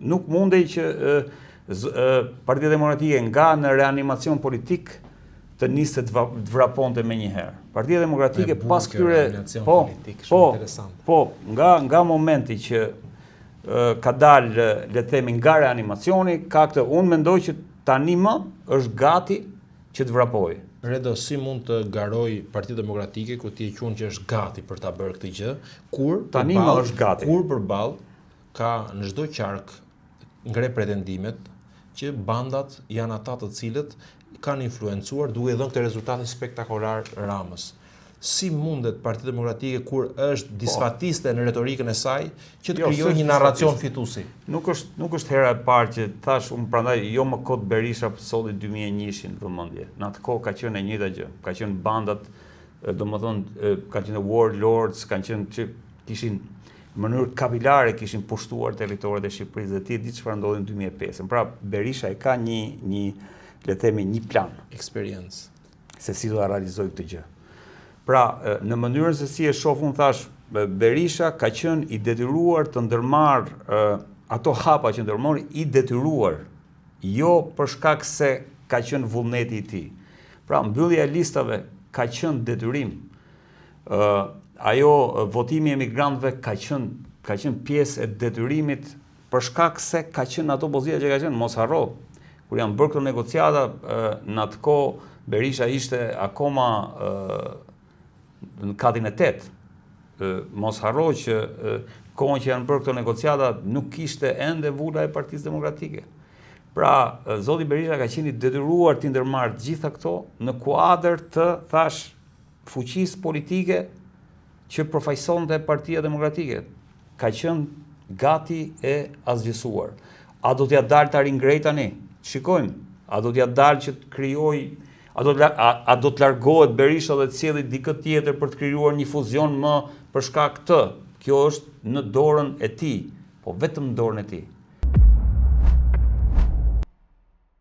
nuk mundej që Partia Demokratike nga në reanimacion politik të niste të vraponte me njëherë. Partia Demokratike pas këtyre nga momenti që ka dalë le të themi nga reanimacioni, ka këtë, unë mendoj që tani më është gati që të vrapojë. Redo, si mund të garoj Partia Demokratike ku ti e quhen që është gati për ta bërë këtë gjë, kur tani më është gati. Kur përballë ka në çdo qark ngre pretendimet që bandat janë ata të cilët kanë influencuar duke dhënë këtë rezultate spektakolar Ramës. Si mundet Partia Demokratike kur është disfatiste në retorikën e saj që të krijojë një narracion fituesi? Nuk është hera e parë që thash unë prandaj jo më kot Berisha solli 2001-shin në vëmendje. Në atë kohë ka qenë e njëjta gjë. Ka qenë bandat, domethënë kanë qenë warlords, kanë qenë që kishin në mënyrë kapilare kishin pushtuar territoret e Shqipërisë dhe ti di çfarë ndodhi në 2005. Pra Berisha e ka një le të themi një plan, eksperiencë se si do ta realizojë këtë gjë. Pra, në mënyrën se si e shoh unë thash, Berisha ka qenë i detyruar të ndërmarrë ato hapa që ndërmori i detyruar, jo për shkak se ka qenë vullneti i tij. Pra, mbyllja e listave ka qenë detyrim. Ajo votimi i emigrantëve ka qenë pjesë e detyrimit për shkak se ka qenë ato pozita që ka qenë, mos harro. Kur janë bërë këto negociata, në atë kohë Berisha ishte akoma në katin e 8. Mos harro që kohën që janë bërë këto negociata nuk kishte ende vula e Partisë Demokratike. Pra, zoti Berisha ka qenë i detyruar të ndërmarrë gjitha këto në kuadër të thash fuqisë politike që përfaqësonte Partia Demokratike. Ka qenë gati e asgjësuar. A do t'ja dalë ta ringrejë tani? Shikojmë. A do t'ja dalë që të krijojë a do të largohet Berisha dhe të sjellë dikë tjetër për të krijuar një fuzion më për shkak të? Kjo është në dorën e tij, po vetëm në dorën e tij.